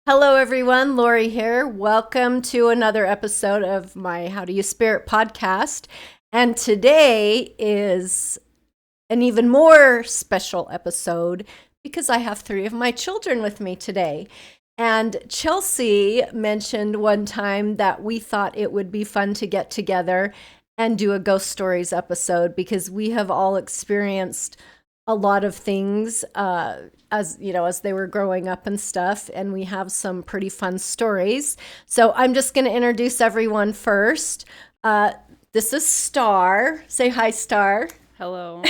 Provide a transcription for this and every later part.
Hello, everyone. Lori here. Welcome to another episode of my How Do You Spirit podcast. And today is an even more special episode because I have three of my children with me today. And Chelsea mentioned one time that we thought it would be fun to get together and do a ghost stories episode because we have all experienced a lot of things as they were growing up and stuff, and we have some pretty fun stories. So I'm just going to introduce everyone first. This is Star. Say hi, Star. Hello.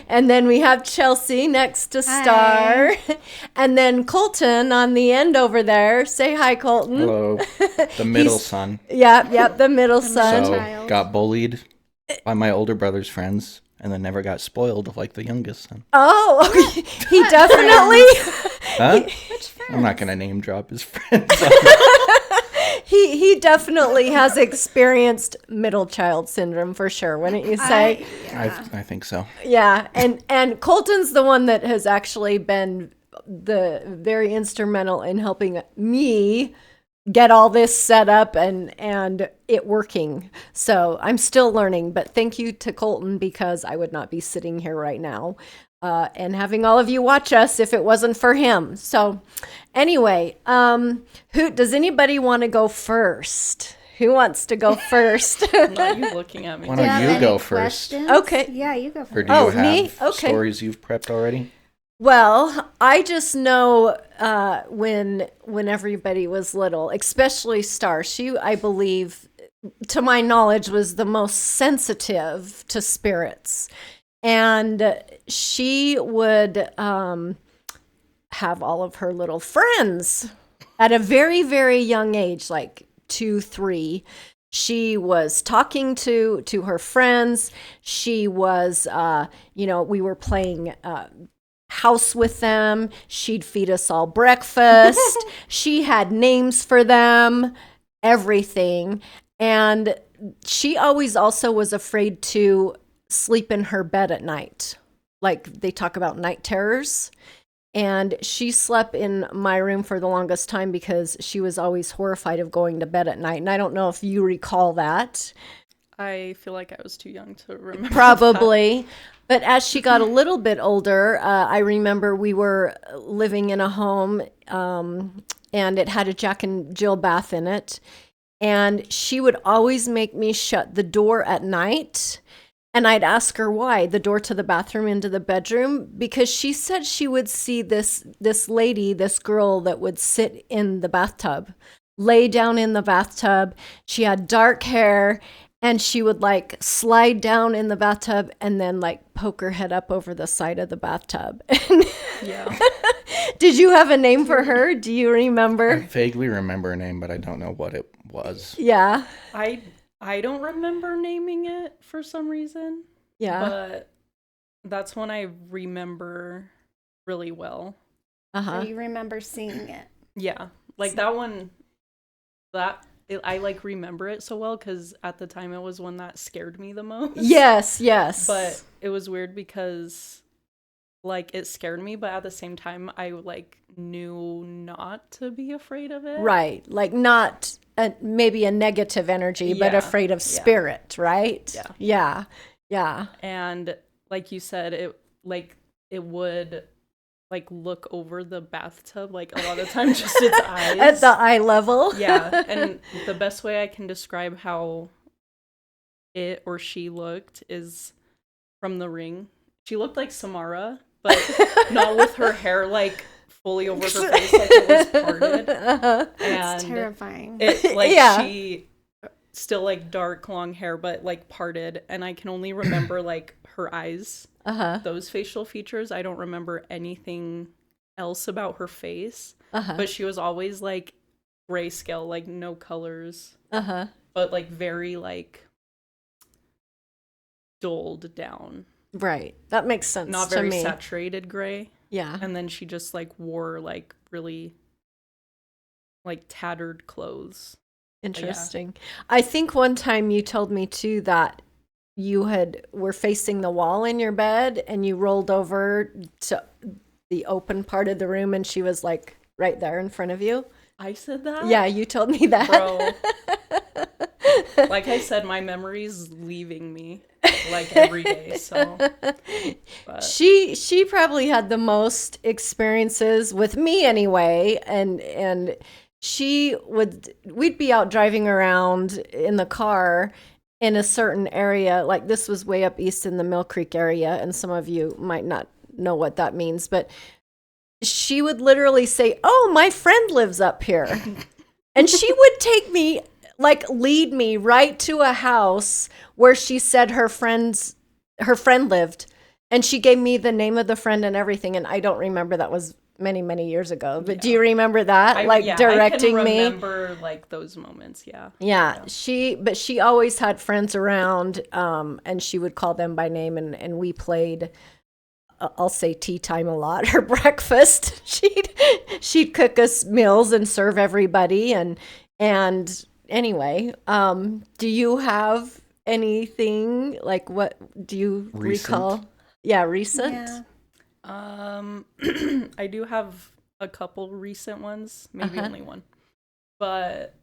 And then we have Chelsea next to Star. Hi. And then Colton on the end over there. Say hi, Colton. Hello. The middle son. Yeah, the middle son. So got bullied by my older brother's friends and then never got spoiled like the youngest son. Oh, he definitely. Huh? I'm not going to name drop his friends. He definitely has experienced middle child syndrome for sure, wouldn't you say? I think so. Yeah, and Colton's the one that has actually been the very instrumental in helping me get all this set up and it working. So I'm still learning, but thank you to Colton because I would not be sitting here right now and having all of you watch us if it wasn't for him. So anyway, who does anybody want to go first? Who wants to go first? Not you looking at me. Why don't you go first? Okay. Yeah, you go first. Or do you have me? Okay. stories you've prepped already? Well, I just know when everybody was little, especially Star, she, I believe, to my knowledge, was the most sensitive to spirits. And she would have all of her little friends at a very, very young age, like 2, 3. She was talking to her friends. She was, we were playing house with them. She'd feed us all breakfast. She had names for them, everything. And she always also was afraid to sleep in her bed at night. Like they talk about night terrors. And she slept in my room for the longest time because she was always horrified of going to bed at night. And I don't know if you recall that. I feel like I was too young to remember. Probably. But as she got a little bit older, I remember we were living in a home and it had a Jack and Jill bath in it. And she would always make me shut the door at night. And I'd ask her why, the door to the bathroom into the bedroom, because she said she would see this lady, this girl that would sit in the bathtub, lay down in the bathtub. She had dark hair. And she would like slide down in the bathtub and then like poke her head up over the side of the bathtub. Yeah. Did you have a name for her? Do you remember? I vaguely remember a name, but I don't know what it was. Yeah. I don't remember naming it for some reason. Yeah. But that's one I remember really well. Uh-huh. So you remember seeing it. Yeah. Like that one, I like remember it so well because at the time it was one that scared me the most. Yes. But it was weird because like it scared me, but at the same time I like knew not to be afraid of it. Right. Like not maybe a negative energy, but Yeah. afraid of spirit, right? Yeah. Yeah. And like you said, it would like look over the bathtub like a lot of times, just its eyes At the eye level. Yeah. And the best way I can describe how it or she looked is from The Ring. She looked like Samara, but not with her hair like fully over her face, like it was parted. Uh-huh. It's And terrifying. it like Yeah. she still like dark long hair but like parted, and I can only remember like her eyes, those facial features. I don't remember anything else about her face, but she was always like grayscale, like no colors, but like very like dulled down, Right. That makes sense not to very me. saturated gray. Yeah. And then she just like wore like really like tattered clothes. Interesting. I think one time you told me too that you were facing the wall in your bed and you rolled over to the open part of the room and she was like right there in front of you. I said that? Yeah, you told me that. Bro. Like I said, my memory's leaving me like every day, so. But She probably had the most experiences with me anyway, and we'd be out driving around in the car in a certain area, like this was way up east in the Mill Creek area, and some of you might not know what that means, but she would literally say, "Oh, my friend lives up here." And she would take me, like lead me right to a house where she said her friend lived. And she gave me the name of the friend and everything. And I don't remember, that was many, many years ago. But do you remember that? Directing I can me? remember like those moments, yeah. Yeah. She always had friends around, and she would call them by name, and we played, I'll say tea time a lot, or breakfast. She'd cook us meals and serve everybody. And anyway, do you have anything, like, what do you recall? Yeah, recent. Yeah. I do have a couple recent ones, maybe only one. But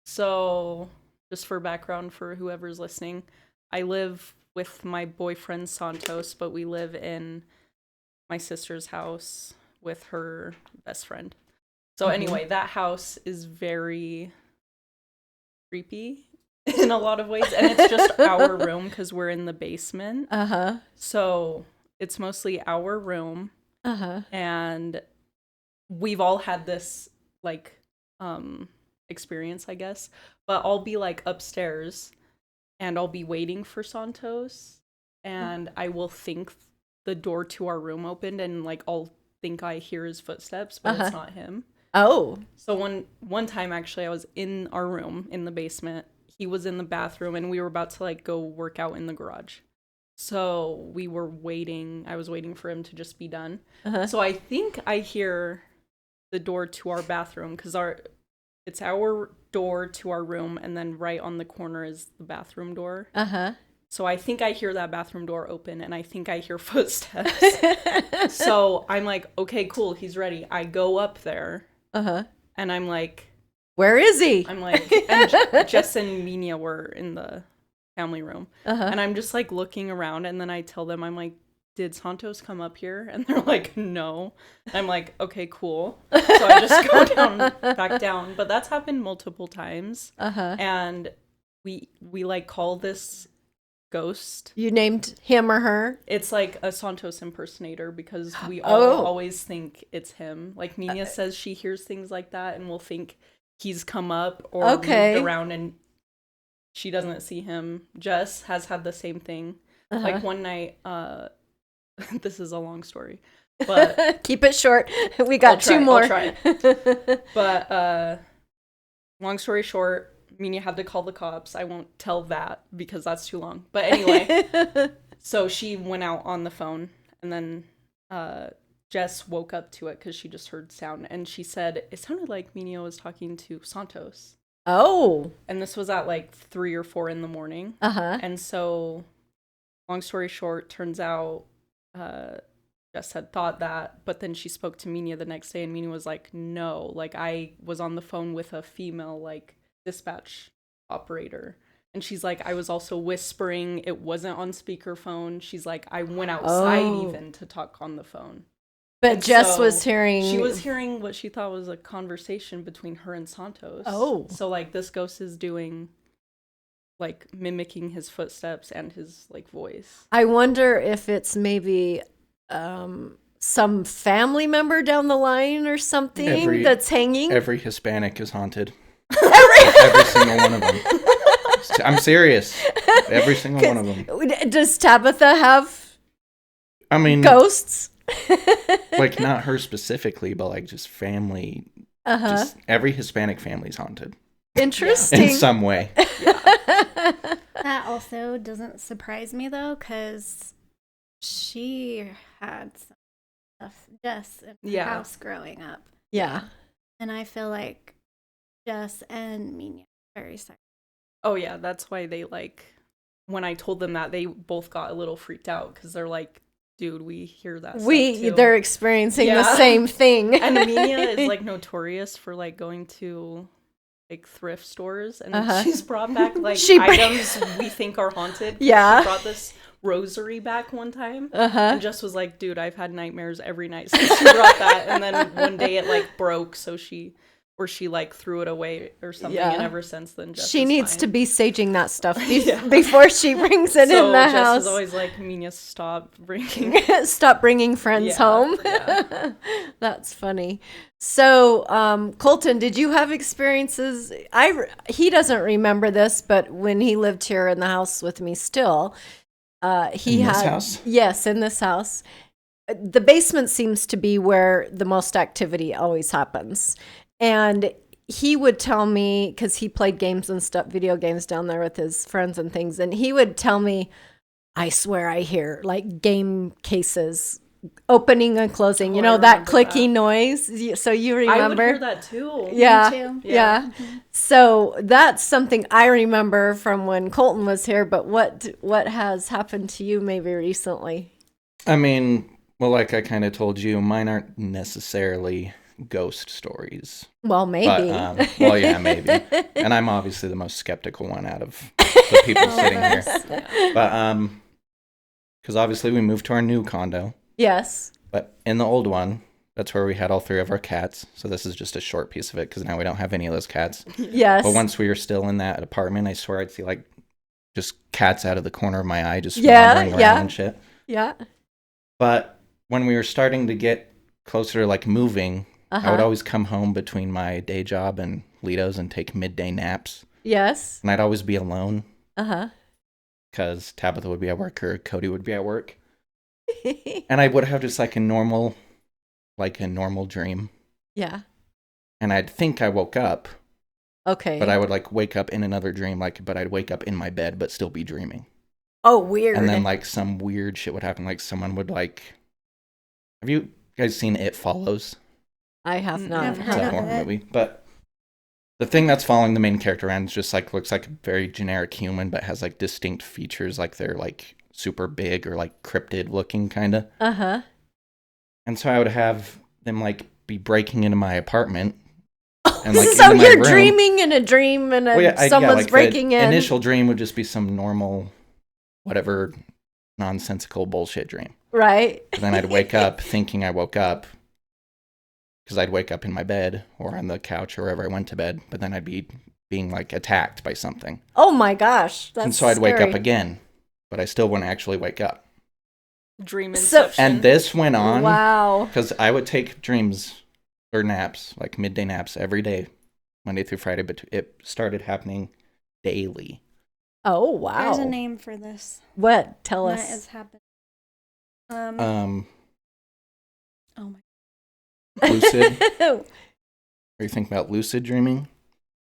so just for background for whoever's listening, I live with my boyfriend Santos, but we live in my sister's house with her best friend. So anyway, that house is very creepy in a lot of ways, and it's just our room because we're in the basement. So it's mostly our room, and we've all had this like experience, I guess. But I'll be like upstairs, and I'll be waiting for Santos, and I will think the door to our room opened, and like I'll think I hear his footsteps, but it's not him. Oh. So one time actually, I was in our room in the basement. He was in the bathroom, and we were about to like go work out in the garage. So we were waiting. I was waiting for him to just be done. So I think I hear the door to our bathroom, because it's our door to our room, and then right on the corner is the bathroom door. So I think I hear that bathroom door open, and I think I hear footsteps. So I'm like, okay, cool, he's ready. I go up there, and I'm like, where is he? I'm like, and Jess and Mina were in the family room, and I'm just like looking around, and then I tell them, I'm like, did Santos come up here? And they're like, no. I'm like, okay, cool. So I just go back down. But that's happened multiple times, and we like call this ghost. You named him or her? It's like a Santos impersonator, because we all always think it's him. Like Mina says she hears things like that, and we'll think he's come up or moved around, and she doesn't see him. Jess has had the same thing. Like one night, this is a long story, but keep it short. We got two more. I'll try. But long story short, Mina had to call the cops. I won't tell that because that's too long. But anyway, so she went out on the phone, and then Jess woke up to it because she just heard sound, and she said it sounded like Mina was talking to Santos. Oh. And this was at like 3 or 4 in the morning. And so, long story short, turns out Jess had thought that, but then she spoke to Mina the next day, and Mina was like, no, like I was on the phone with a female like dispatch operator, and she's like, I was also whispering, it wasn't on speakerphone. She's like, I went outside even to talk on the phone. But And Jess so was hearing... She was hearing what she thought was a conversation between her and Santos. Oh. So like this ghost is doing, like mimicking his footsteps and his like voice. I wonder if it's maybe some family member down the line or something that's hanging. Every Hispanic is haunted. Every single one of them. I'm serious. Every single one of them. Does Tabitha have ghosts? Like not her specifically, but like just family. Just every Hispanic family's haunted. Interesting. In some way. That also doesn't surprise me though, because she had some stuff, Jess, in her house growing up. Yeah. And I feel like Jess and Mina are very similar. Oh yeah, that's why they like, when I told them that, they both got a little freaked out, because they're like, dude, we hear that stuff too. They're experiencing the Yeah. same thing. And Amelia is like notorious for like going to like thrift stores, and she's brought back like items we think are haunted. Yeah. She brought this rosary back one time and just was like, dude, I've had nightmares every night since she brought that. And then one day it like broke, so she like threw it away or something. Yeah. And ever since then, Jess She is needs fine. to be saging that stuff before she brings it in the Jess house. is always like, Mina, stop bringing Stop bringing friends home. Yeah. That's funny. So, Colton, did you have experiences? He doesn't remember this, but when he lived here in the house with me still, he In had this house? Yes, in this house. The basement seems to be where the most activity always happens. And he would tell me, because he played games and stuff, video games down there with his friends and things, and he would tell me, I swear I hear like game cases opening and closing, you know, that clicky noise. So you remember? I would hear that too. Yeah. Me too. Yeah. So that's something I remember from when Colton was here, but what has happened to you maybe recently? I mean, well, like I kind of told you, mine aren't necessarily ghost stories. Well, maybe. But, well, yeah, maybe. And I'm obviously the most skeptical one out of the people sitting here. But, because obviously we moved to our new condo. Yes. But in the old one, that's where we had all 3 of our cats. So this is just a short piece of it because now we don't have any of those cats. Yes. But once we were still in that apartment, I swear I'd see like just cats out of the corner of my eye just wandering around and shit. Yeah. But when we were starting to get closer to like moving, I would always come home between my day job and Lito's and take midday naps. Yes. And I'd always be alone Uh-huh. because Tabitha would be at work or Cody would be at work. And I would have just like a normal dream. Yeah. And I'd think I woke up, Okay. but I would like wake up in another dream, but I'd wake up in my bed, but still be dreaming. Oh, weird. And then like some weird shit would happen. Like someone would like, have you guys seen It Follows? I have not. Never It's a heard of horror it. movie. But the thing that's following the main character around is just like, looks like a very generic human, but has like distinct features. Like they're like super big or like cryptid looking kind of. Uh-huh. And so I would have them like be breaking into my apartment. And, like, So into my you're room. dreaming in a dream and someone's like, breaking the in. Initial dream would just be some normal, whatever, nonsensical bullshit dream. Right. And then I'd wake up thinking I woke up because I'd wake up in my bed or on the couch or wherever I went to bed, but then I'd be being like attacked by something. Oh my gosh. That's And so I'd wake scary. up again, but I still wouldn't actually wake up. Dream So- inception. And this went on Wow. because I would take dreams or naps, like midday naps every day, Monday through Friday, but it started happening daily. Oh, wow. There's a name for this. What? Tell That us. has happened. Um, Oh my. lucid. Are you thinking about lucid dreaming?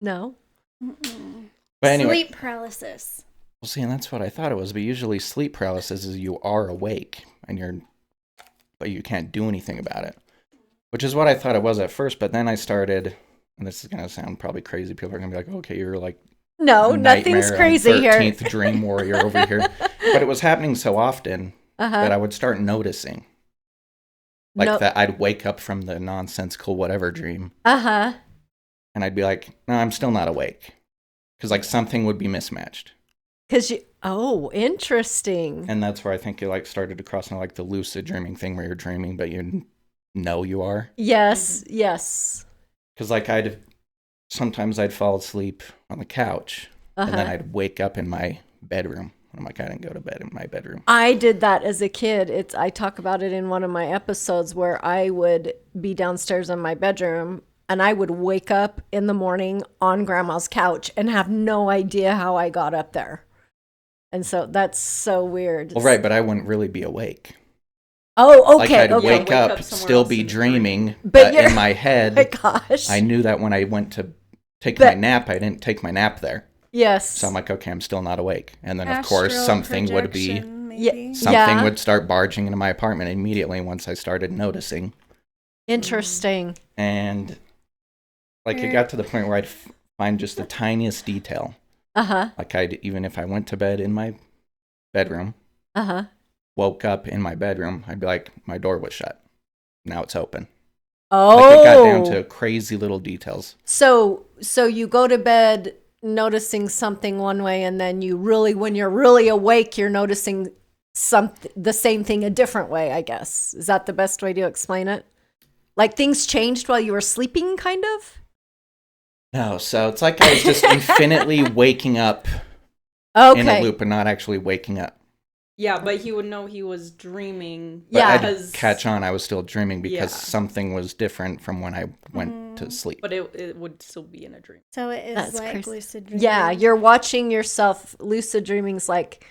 No. Mm-mm. But anyway, Sleep paralysis. well, see, and that's what I thought it was. But usually, sleep paralysis is you are awake but you can't do anything about it, which is what I thought it was at first. But then I started, and this is gonna sound probably crazy. People are gonna be like, "Okay, you're like No, nothing's nightmare crazy on here. 13th dream warrior over here." But it was happening so often that Uh-huh. I would start noticing, like No- that I'd wake up from the nonsensical whatever dream, Uh-huh. and I'd be like, "No, I'm still not awake," because like something would be mismatched. Interesting. And that's where I think it like started to cross into like the lucid dreaming thing where you're dreaming but you know you are. Yes, yes. Because like sometimes I'd fall asleep on the couch and then I'd wake up in my bedroom. I'm like, I didn't go to bed in my bedroom. I did that as a kid. I talk about it in one of my episodes where I would be downstairs in my bedroom and I would wake up in the morning on grandma's couch and have no idea how I got up there. And so that's so weird. Well, right, but I wouldn't really be awake. Oh, Like okay. I'd Okay. wake Wake up up, somewhere still else be in the dream. dreaming, But but you're- in my My head, gosh. I knew that when I went to take But- my nap, I didn't take my nap there. Yes. So I'm like, okay, I'm still not awake. And then, of course, Astral something would be... projection, maybe. Something Yeah. would start barging into my apartment immediately once I started noticing. Interesting. And like it Weird. got to the point where I'd find just the tiniest detail. Uh-huh. Like even if I went to bed in my bedroom, Uh-huh. woke up in my bedroom, I'd be like, my door was shut. Now it's open. Oh. Like it got down to crazy little details. So you go to bed noticing something one way, and then when you're really awake, you're noticing the same thing a different way, I guess. Is that the best way to explain it? Like things changed while you were sleeping, kind of? No, so it's like I was just infinitely waking up in a loop and not actually waking up. Yeah, but he would know he was dreaming. But I'd catch on I was still dreaming because something was different from when I went to sleep. But it would still be in a dream. So it is That's like crazy. lucid dreaming. Yeah, you're watching yourself. Lucid dreaming's like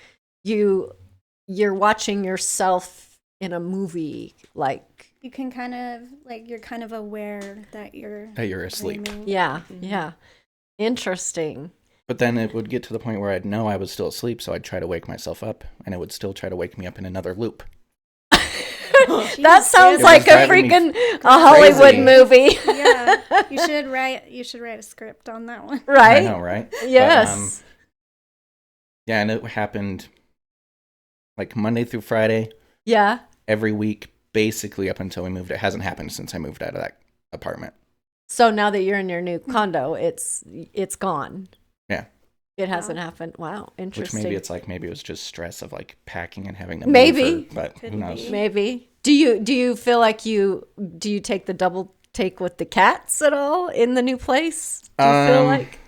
you're watching yourself in a movie, like you can kind of like you're kind of aware that you're asleep. dreaming. yeah. Interesting. But then it would get to the point where I'd know I was still asleep, so I'd try to wake myself up, and it would still try to wake me up in another loop. That sounds It like was a driving me freaking Hollywood crazy. movie. Yeah, you should write a script on that one. Right? I know, right? Yes. But, yeah, and it happened like Monday through Friday, Yeah. every week, basically up until we moved. It hasn't happened since I moved out of that apartment. So now that you're in your new condo, it's gone. Yeah. It hasn't happened. Wow, Which interesting. maybe it was just stress of like packing and having to move Maybe. but Could who knows? be. Maybe. Do you feel like do you take the double take with the cats at all in the new place? Do you feel like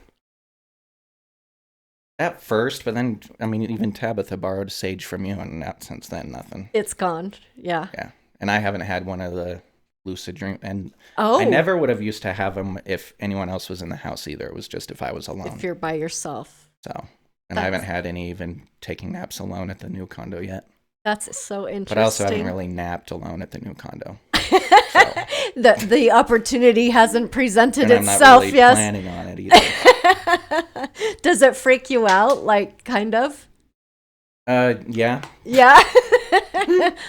At first, but then I mean even Tabitha borrowed Sage from you, and not since then nothing. it's gone? Yeah. Yeah, and I haven't had one of the lucid dream, and Oh. I never would have used to have them if anyone else was in the house either. It was just if I was alone. If you're by yourself. So, and I haven't had any even taking naps alone at the new condo yet. That's so interesting. But I also haven't really napped alone at the new condo. The opportunity hasn't presented And I'm not itself really yet. planning on it either. Does it freak you out? Like, kind of? Yeah. Yeah.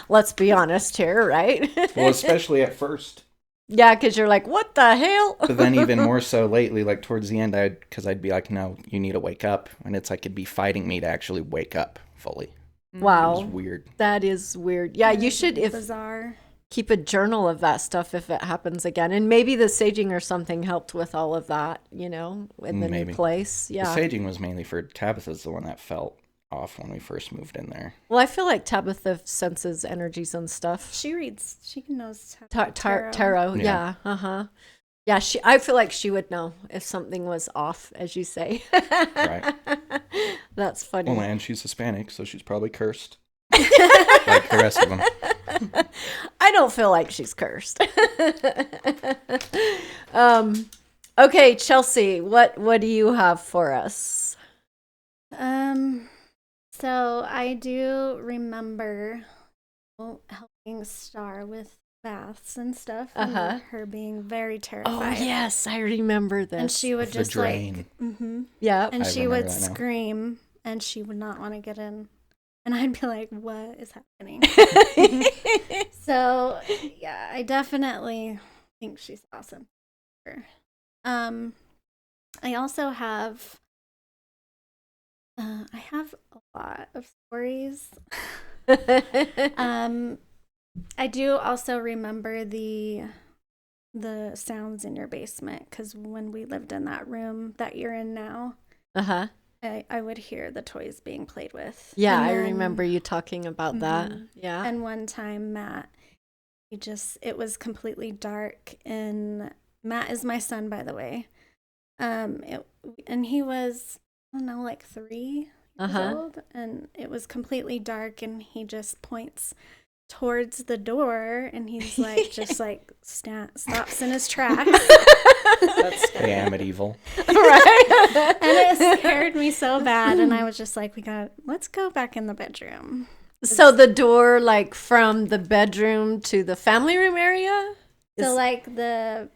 Let's be honest here, right? Well, especially at first. Yeah, because you're like, what the hell? But then even more so lately, like towards the end, I'd be like, no, you need to wake up. And it's like it'd be fighting me to actually wake up fully. Wow. It was weird. That is weird. Yeah, you should Bizarre. keep a journal of that stuff if it happens again. And maybe the saging or something helped with all of that, in the Maybe. new place. Yeah. The saging was mainly for Tabitha's the one that felt off when we first moved in there. Well, I feel like Tabitha senses energies and stuff. She reads. She knows Tarot. Yeah. Uh-huh. Yeah, I feel like she would know if something was off, as you say. Right. That's funny. Well, and she's Hispanic, so she's probably cursed. Like the rest of them. I don't feel like she's cursed. Okay, Chelsea, what do you have for us? So I do remember helping Star with baths and stuff. And her being very Oh, terrified. yes, I remember this. And she would The just drain. yeah. and I she remember would that now. scream, and she would not want to get in. And I'd be like, what is happening? So, yeah, I definitely think she's awesome. I also have, I have a lot of stories. I do also remember the sounds in your basement, because when we lived in that room that you're in now, Uh-huh. I would hear the toys being played with. Yeah, And I then- remember you talking about that. Yeah. And one time, Matt, it was completely dark, and Matt is my son, by the way. And he was, I don't know, like 3 years old, and it was completely dark, and he just points towards the door, and he's like, just like stops in his tracks. That's Hey, I'm medieval. Right. And it scared me so bad, and I was just like, let's go back in the bedroom. So the door, like, from the bedroom to the family room area? So like the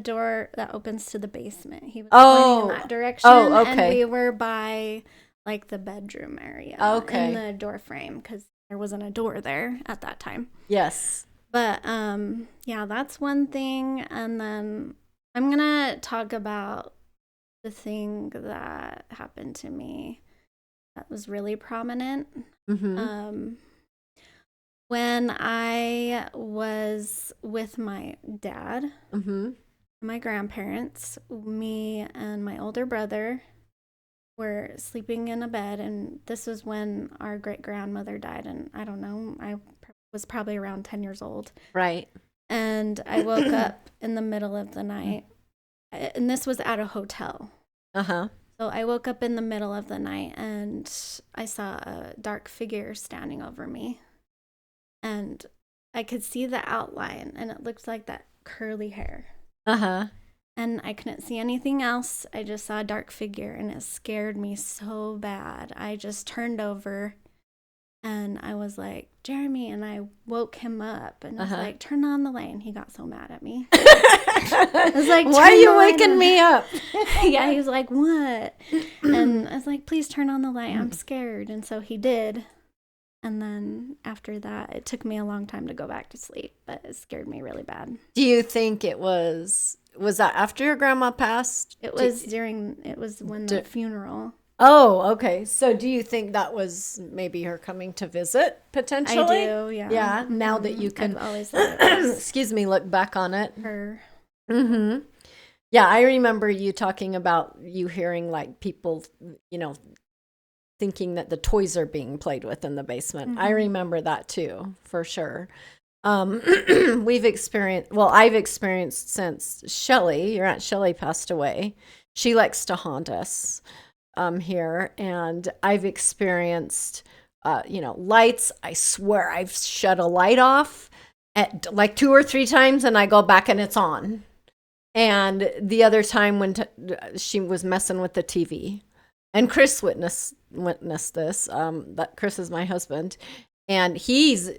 door that opens to the basement, he was Oh. pointing in that direction. Oh, okay. And we were by like the bedroom area. Okay. In the door frame, because there wasn't a door there at that time. Yes. But yeah, that's one thing. And then I'm gonna talk about the thing that happened to me that was really prominent. Mm-hmm. When I was with my dad, Mm-hmm. my grandparents, me and my older brother were sleeping in a bed, and this was when our great grandmother died, and I don't know, was probably around 10 years old. Right. And I woke up in the middle of the night, and this was at a hotel. Uh-huh. So I woke up in the middle of the night, and I saw a dark figure standing over me, and I could see the outline, and it looked like that curly hair. Uh-huh. And I couldn't see anything else. I just saw a dark figure, and it scared me so bad. I just turned over, and I was like, Jeremy, and I woke him up, and I was like, turn on the light. And he got so mad at me. I was like, why are "Turn you the light waking on." me up? Yeah, he was like, what? And I was like, please turn on the light. I'm scared. And so he did. And then after that, it took me a long time to go back to sleep, but it scared me really bad. Do you think it was that after your grandma passed? It was when the funeral. Oh, okay. So do you think that was maybe her coming to visit potentially? I do, yeah. Yeah, now that you can, I've always thought it was excuse me, look back on it. her. Mm-hmm. Yeah, I remember you talking about you hearing like people, thinking that the toys are being played with in the basement. I remember that too, for sure. I've experienced since your Aunt Shelley passed away. She likes to haunt us here, and I've experienced, lights. I swear I've shut a light off at like 2 or 3 times, and I go back and it's on. And the other time when she was messing with the TV, and Chris witnessed this. That Chris is my husband, and he's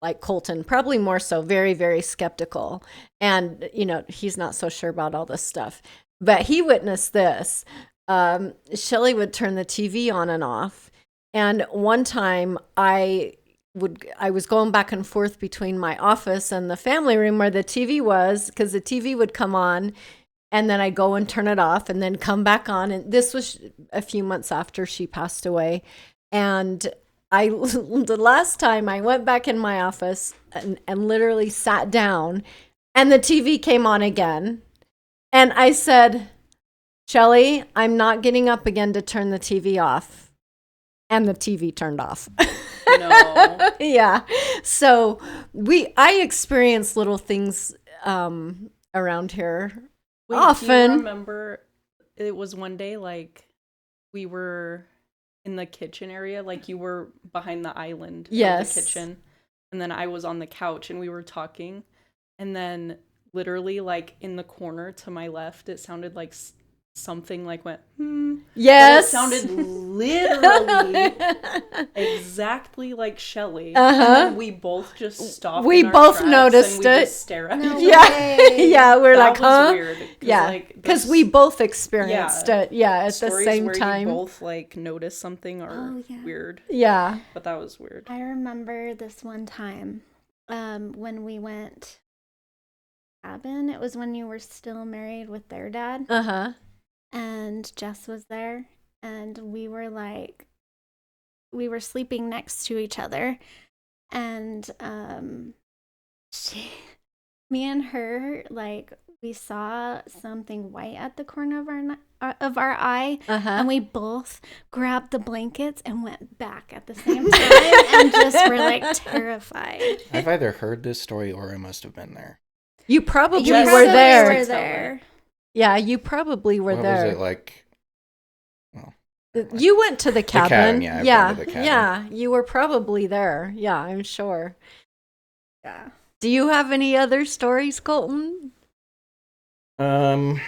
like Colton, probably more so, very, very skeptical. And, he's not so sure about all this stuff. But he witnessed this. Shelley would turn the TV on and off. And one time I was going back and forth between my office and the family room where the TV was, because the TV would come on, and then I'd go and turn it off and then come back on. And this was a few months after she passed away. And the last time I went back in my office and literally sat down, and the TV came on again. And I said, Shelley, I'm not getting up again to turn the TV off. And the TV turned off. No. Yeah. So I experience little things around here. Wait, often. Do you remember it was one day like we were in the kitchen area, like you were behind the island of the kitchen, and then I was on the couch and we were talking, and then literally like in the corner to my left it sounded like something like went Yes. But it sounded literally exactly like Shelley. Uh-huh. And then we both just stopped. We in our both tracks noticed and we it. Just stare at each other. Yeah. Yeah. We're That like, was huh? weird. Yeah. Because we both experienced it. Yeah. At the Stories same where time. you both like notice something are weird. Yeah. But that was weird. I remember this one time when we went cabin. It was when you were still married with their dad. Uh-huh. And Jess was there, and we were sleeping next to each other, and me and her, like, we saw something white at the corner of our eye, and we both grabbed the blankets and went back at the same time, and just were like terrified. I've either heard this story or I must have been there. You probably You were probably there. were there. Yeah, you probably were What there. was it like? Well, You went to the cabin. cabin, yeah, I've Yeah. been to the cabin. Yeah. You were probably there. Yeah, I'm sure. Yeah. Do you have any other stories, Colton? Not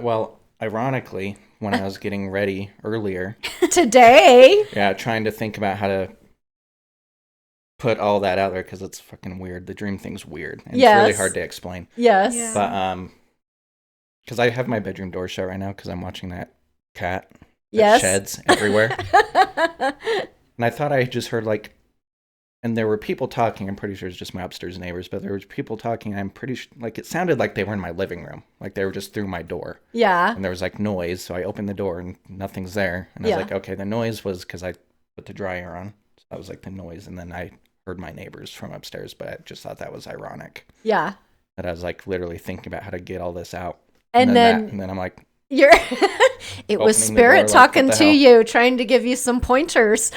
well. Ironically, when I was getting ready earlier, Today? yeah, trying to think about how to put all that out there because it's fucking weird. The dream thing's weird. And It's really Yes. hard to explain. Yes. Yeah. But because I have my bedroom door shut right now because I'm watching that cat that Yes. sheds everywhere. And I thought I just heard like, and there were people talking. I'm pretty sure it's just my upstairs neighbors, but there was people talking. I'm pretty sure, like, it sounded like they were in my living room, like they were just through my door. Yeah. And there was like noise, so I opened the door and nothing's there. And I Yeah. was like, okay, the noise was because I put the dryer on. That was like the noise, and then I heard my neighbors from upstairs, but I just thought that was ironic. Yeah. That I was like literally thinking about how to get all this out. And then and then I'm like, you're it was Opening the spirit door, like, talking what the to hell? you, trying to give you some pointers.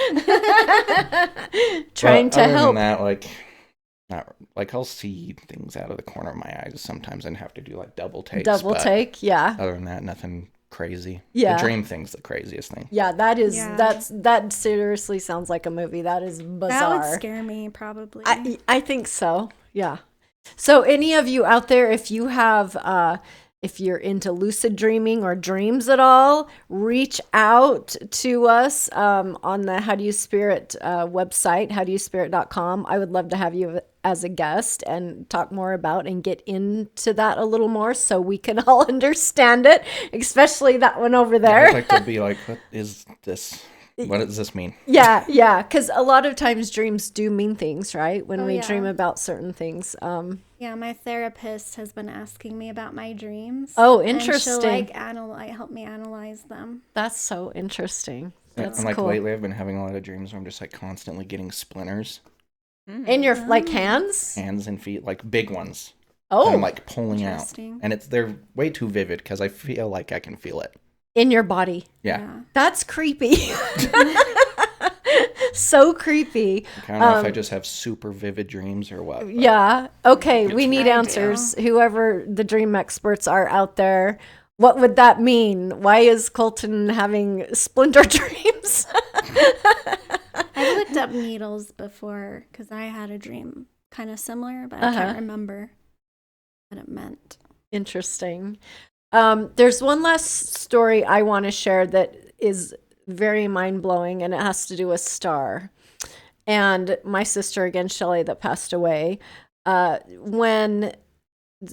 Trying to other than help. that, like, not like I'll see things out of the corner of my eyes sometimes and have to do like double takes. Double but take, yeah. Other than that, nothing crazy. Yeah. The dream thing's the craziest thing. Yeah, that is Yeah. that seriously sounds like a movie. That is That bizarre. would scare me probably. I think so. Yeah. So any of you out there, if you have if you're into lucid dreaming or dreams at all, reach out to us on the How Do You Spirit website, howdoyouspirit.com. I would love to have you as a guest and talk more about and get into that a little more so we can all understand it, especially that one over there. I'd like to be like, what is this? What does this mean? Yeah, because a lot of times dreams do mean things, right? When Oh, we yeah. dream about certain things. Yeah, my therapist has been asking me about my dreams. Oh, And interesting. she'll help me analyze them. That's so interesting. That's and like cool. lately, I've been having a lot of dreams where I'm just like constantly getting splinters, In your like hands? hands and feet, like big ones. Oh, I'm like pulling out, Interesting. and they're way too vivid because I feel like I can feel it. in your body. Yeah. That's creepy. So creepy. I don't know if I just have super vivid dreams or what. but Yeah. Okay, we need I do. answers. Whoever the dream experts are out there, what would that mean? Why is Colton having splinter dreams? I've looked up needles before because I had a dream kind of similar, but I can't remember what it meant. Interesting. There's one last story I want to share that is very mind-blowing, and it has to do with Star. And my sister, again, Shelley, that passed away. When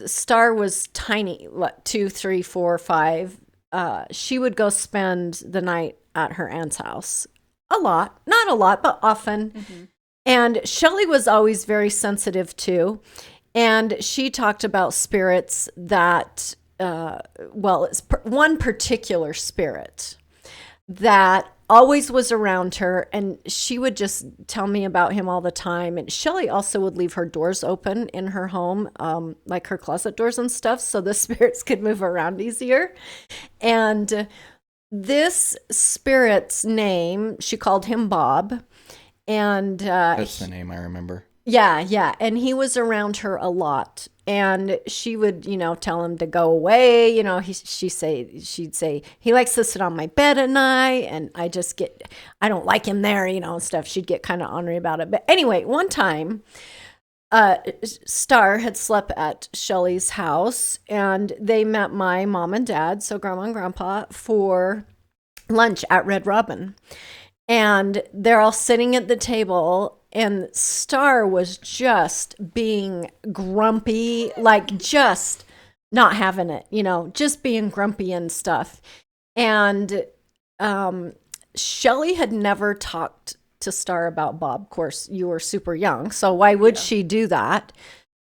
Star was tiny, 2, 3, 4, 5, she would go spend the night at her aunt's house. Not a lot, but often. And Shelley was always very sensitive too. And she talked about spirits that, it's one particular spirit that always was around her, and she would just tell me about him all the time. And Shelley also would leave her doors open in her home, like her closet doors and stuff, so the spirits could move around easier. And this spirit's name, she called him Bob. And that's the name I remember. yeah. And he was around her a lot. And she would, tell him to go away. She'd say, he likes to sit on my bed at night. And I don't like him there, and stuff. She'd get kind of ornery about it. But anyway, one time, Star had slept at Shelley's house, and they met my mom and dad, so grandma and grandpa, for lunch at Red Robin. And they're all sitting at the table, and Star was just being grumpy, like just not having it, just being grumpy and stuff. And Shelley had never talked to Star about Bob. Of course, you were super young, so why would she do that?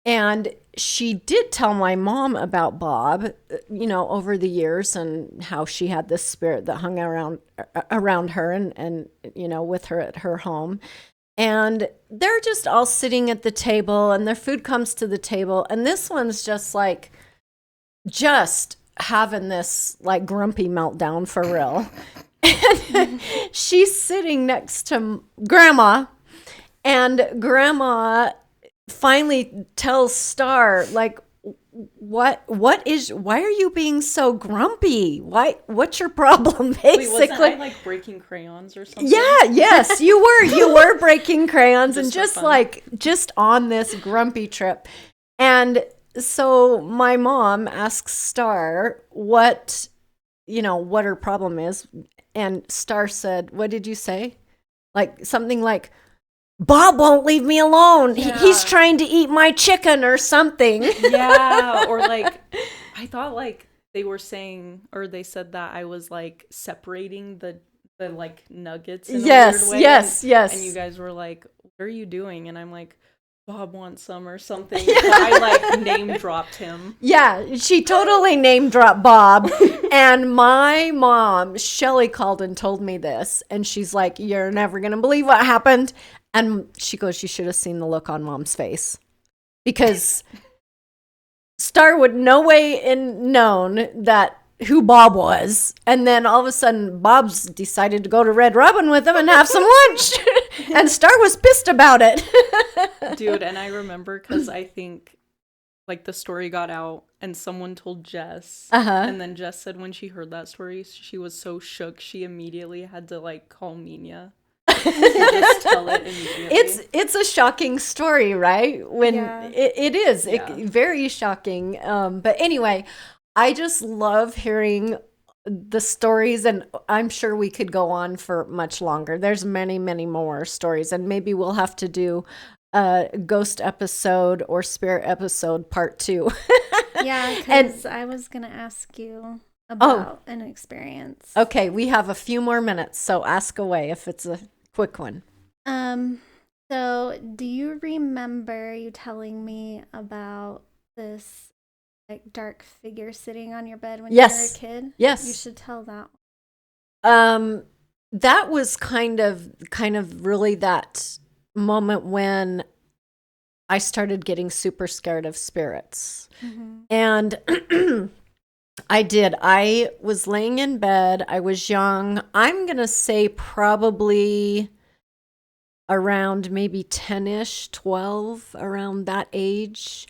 And she did tell my mom about Bob, over the years, and how she had this spirit that hung around her and with her at her home. And they're just all sitting at the table, and their food comes to the table, and this one's just having this like grumpy meltdown for real. And she's sitting next to Grandma, and Grandma finally tells Star, like, why are you being so grumpy? What's your problem, basically? Wait, wasn't I like breaking crayons or something? Yes, you were breaking crayons and Just for just on this grumpy trip. And so my mom asks Star what her problem is. And Star said, what did you say? Like something like, Bob won't leave me alone. Yeah. He's trying to eat my chicken or something. Yeah, or like, I thought like they were saying, or they said that I was like separating the like nuggets in a weird way. Yes. And you guys were like, what are you doing? And I'm like, Bob wants some or something. I like name dropped him. Yeah, she totally name dropped Bob. And my mom, Shelly, called and told me this. And she's like, you're never going to believe what happened. And she goes, you should have seen the look on Mom's face. Because Star would no way known that who Bob was. And then all of a sudden, Bob's decided to go to Red Robin with him and have some lunch. And Star was pissed about it. Dude, and I remember because I think like the story got out and someone told Jess. And then Jess said when she heard that story, she was so shook, she immediately had to like call Mina. Just tell it immediately. It's a shocking story, right? When it is very shocking. But anyway, I just love hearing the stories, and I'm sure we could go on for much longer. There's many, many more stories, and maybe we'll have to do a ghost episode or spirit episode part 2. Yeah, because I was gonna ask you about an experience. Okay, we have a few more minutes, so ask away if it's a quick one. So do you remember you telling me about this like dark figure sitting on your bed when you were a kid? Yes. You should tell that one. That was kind of really that moment when I started getting super scared of spirits. And I did. I was laying in bed. I was young. I'm going to say probably around maybe 10-ish, 12, around that age.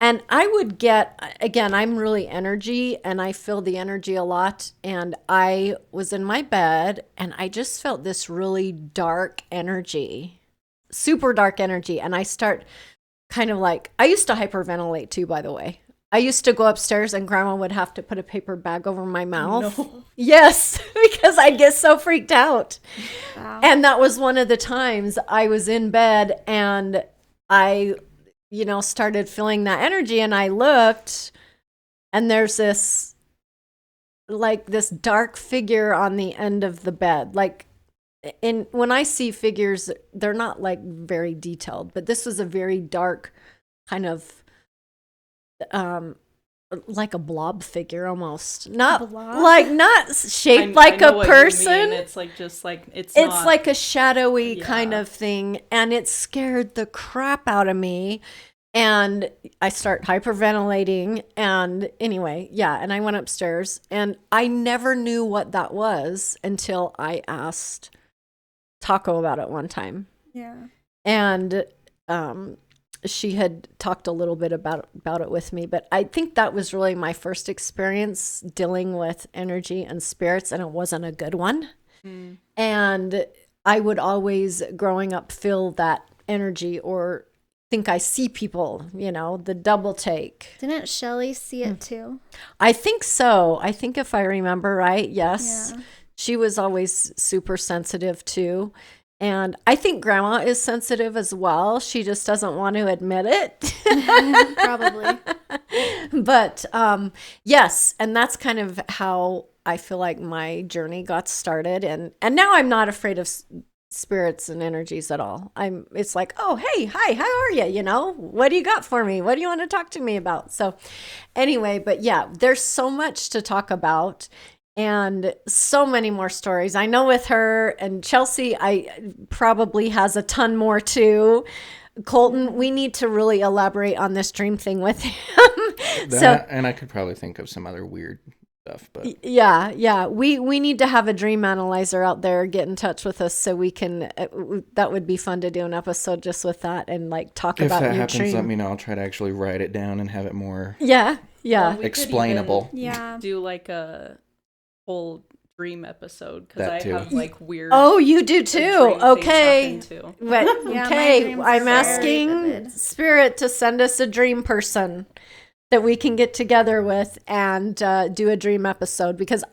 And I would get, again, I'm really energy and I feel the energy a lot. And I was in my bed and I just felt this really dark energy, super dark energy. And I start kind of like, I used to hyperventilate too, by the way. I used to go upstairs and Grandma would have to put a paper bag over my mouth. No. Yes, because I'd get so freaked out. Wow. And that was one of the times I was in bed and I started feeling that energy, and I looked and there's this dark figure on the end of the bed. When I see figures, they're not like very detailed, but this was a very dark kind of, like a blob figure almost. Not shaped like a person. It's like just like it's like a shadowy kind of thing, and it scared the crap out of me. And I start hyperventilating, and anyway, and I went upstairs, and I never knew what that was until I asked Taco about it one time. Yeah. And she had talked a little bit about it with me, but I think that was really my first experience dealing with energy and spirits, and it wasn't a good one. And I would always, growing up, feel that energy or think I see people, the double take. Didn't Shelly see it too? I think so. I think if I remember right, yes. Yeah. She was always super sensitive too. And I think Grandma is sensitive as well. She just doesn't want to admit it. Probably. But yes, and that's kind of how I feel like my journey got started. And now I'm not afraid of spirits and energies at all. It's like, oh, hey, hi, how are you? What do you got for me? What do you want to talk to me about? So anyway, but yeah, there's so much to talk about. And so many more stories. I know with her and Chelsea, I probably has a ton more too. Colton, we need to really elaborate on this dream thing with him. And I could probably think of some other weird stuff, but yeah. We need to have a dream analyzer out there. Get in touch with us so we can. That would be fun to do an episode just with that and talk about your dream. If that happens, let me know. I'll try to actually write it down and have it more explainable. Do like a whole dream episode because I have weird. Oh, you do too. Okay. But okay, I'm asking Spirit to send us a dream person that we can get together with and do a dream episode, because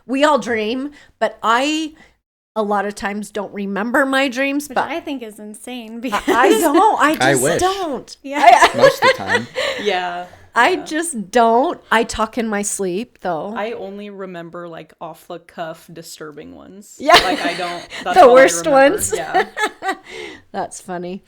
we all dream, but I a lot of times don't remember my dreams. Which but I think is insane because I don't. I just wish. don't. Yeah. Most of the time. Yeah. I just don't. I talk in my sleep, though. I only remember like off the cuff disturbing ones. Yeah. Like I don't. That's The all I worst remember. ones. Yeah. That's funny.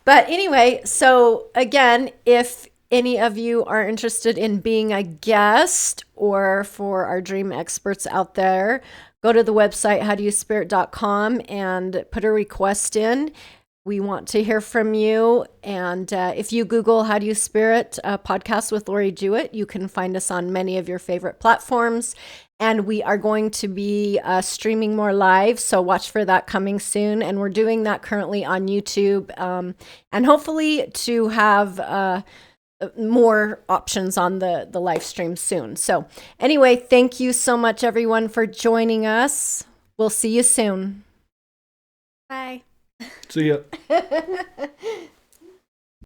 But anyway, so again, if any of you are interested in being a guest or for our dream experts out there, go to the website howdoyouspirit.com and put a request in. We want to hear from you. And if you Google How Do You Spirit podcast with Lori Jewett, you can find us on many of your favorite platforms. And we are going to be streaming more live, so watch for that coming soon. And we're doing that currently on YouTube, and hopefully to have more options on the live stream soon. So anyway, thank you so much, everyone, for joining us. We'll see you soon. Bye. See ya.